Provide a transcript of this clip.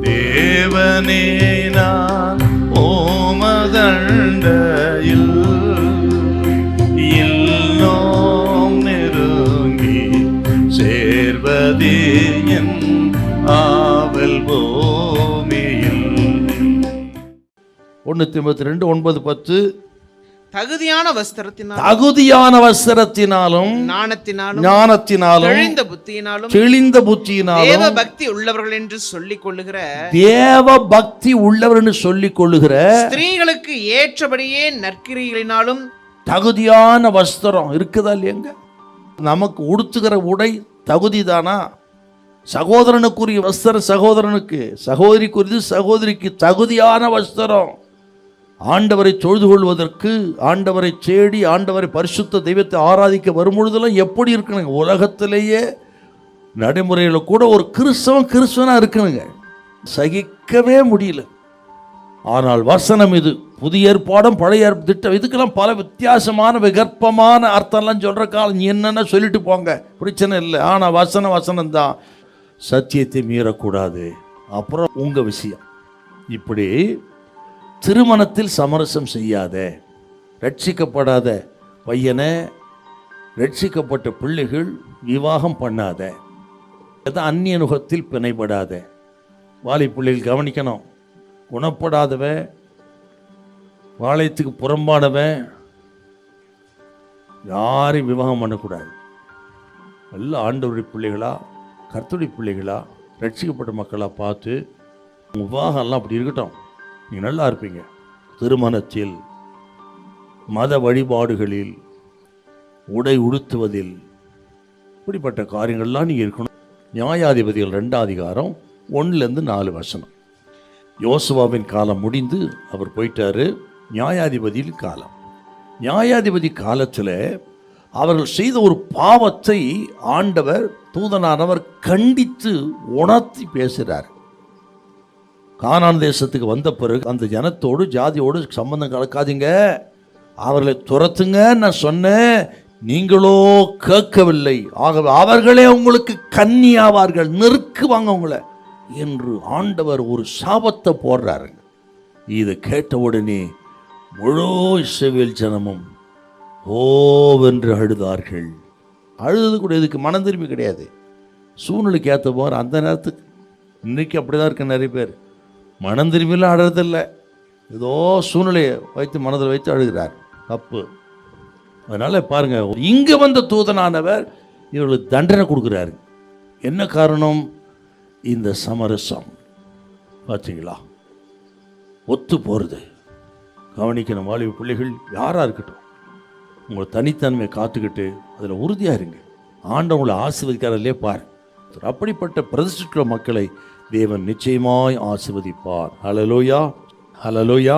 தேவனே நான் ஓமதண்டையில் இன்னும் நெருங்கி சேர்வதே என் ஆவல் பூமியில். 1 Timotheus 2:9-10. தகுதியான வஸ்திரத்தினாலும் ஞானத்தினாலும் தெளிந்த புத்தியினாலும் தேவ பக்தி உள்ளவர்கள் என்று சொல்லிக் கொள்ளுகிற ஸ்திரீகளுக்கு ஏற்றபடியே நற்கிரிகளினாலும் தகுதியான வஸ்திரம் இருக்குதா இல்லையங்க? நமக்கு உடுத்துகிற உடை தகுதி தானா? சகோதரனுக்குரிய வஸ்திரம் சகோதரனுக்கு, சகோதரிக்குரியது சகோதரிக்கு. தகுதியான வஸ்திரம் ஆண்டவரை தொழுது கொள்வதற்கு, ஆண்டவரை தேடி ஆண்டவரை பரிசுத்த தெய்வத்தை ஆராதிக்க வரும்பொழுதெல்லாம் எப்படி இருக்கணுங்க? உலகத்திலேயே நடைமுறையில் கூட ஒரு கிறிஸ்தவனா இருக்கணுங்க, சகிக்கவே முடியல. ஆனால் வசனம் இது, புதிய ஏற்பாடும் பழைய திட்டம், இதுக்கெல்லாம் பல வித்தியாசமான விகற்பமான அர்த்தம்லாம் சொல்கிற காலம். நீ என்னென்ன சொல்லிட்டு போங்க, பிரச்சனை இல்லை. ஆனால் வசனம் தான். சத்தியத்தை மீறக்கூடாது. அப்புறம் உங்கள் விஷயம். இப்படி திருமணத்தில் சமரசம் செய்யாத, ரட்சிக்கப்படாத பையனை ரட்சிக்கப்பட்ட பிள்ளைகள் விவாகம் பண்ணாத, அந்நிய நுகத்தில் பிணைப்படாத. வாலி பிள்ளைகள் கவனிக்கணும். குணப்படாதவன், வாளையத்துக்கு புறம்பானவன் யாரையும் விவாகம் பண்ணக்கூடாது. எல்லாம் ஆண்டவருடைய பிள்ளைகளா, கர்த்தருடைய பிள்ளைகளா, ரட்சிக்கப்பட்ட மக்களாக பார்த்து விவாகம்லாம் அப்படி இருக்கட்டும். நீங்கள் நல்லா இருப்பீங்க. திருமணத்தில், மத வழிபாடுகளில், உடை உடுத்துவதில், இப்படிப்பட்ட காரியங்கள்லாம் நீங்கள் இருக்கணும். நியாயாதிபதிகள் 2:1-4. யோசுவாவின் காலம் முடிந்து அவர் போயிட்டாரு. நியாயாதிபதியின் காலம். நியாயாதிபதி காலத்தில் அவர்கள் செய்த ஒரு பாவத்தை ஆண்டவர், தூதனானவர் கண்டித்து உணர்த்தி பேசுகிறார். கானான் தேசத்துக்கு வந்த பிறகு அந்த ஜனத்தோடு ஜாதியோடு சம்பந்தம் கலக்காதீங்க, அவர்களை துரத்துங்க நான் சொன்னேன், நீங்களோ கேட்கவில்லை. ஆகவே அவர்களே உங்களுக்கு கன்னியாவார்கள், நெருக்குவாங்க உங்களை என்று ஆண்டவர் ஒரு சாபத்தை போடுறாருங்க. இதை கேட்ட உடனே முழு இஸ்ரவேல் ஜனமும் ஓவென்று அழுதார்கள். அழுது கூட இதுக்கு மனம் திரும்பி கிடையாது. சூழ்நிலைக்கு ஏற்ற போகிற அந்த நேரத்துக்கு. இன்னைக்கு அப்படிதான் இருக்கு. நிறைய பேர் மனம் திரும்பிலாம் அழுறதில்லை, ஏதோ சூழ்நிலையை வைத்து மனதில் வைத்து அழுகிறார். தப்பு. அதனால் பாருங்கள், இங்கே வந்த தூதனானவர் இவர்களுக்கு தண்டனை கொடுக்குறாரு. என்ன காரணம்? இந்த சமரசம். பார்த்தீங்களா, ஒத்து போகிறது. கவனிக்கணும் வாலிப பிள்ளைகள் யாராக இருக்கட்டும், உங்களை தனித்தன்மையை காத்துக்கிட்டு அதில் உறுதியாக இருங்க. ஆண்டவங்களை ஆசீர்வதிக்காரர்களே பாரு. அப்படிப்பட்ட பிரதிஷ்டித்த மக்களை தேவன் நிச்சயமாய் ஆசீர்வதிப்பார். ஹல்லேலூயா, ஹல்லேலூயா.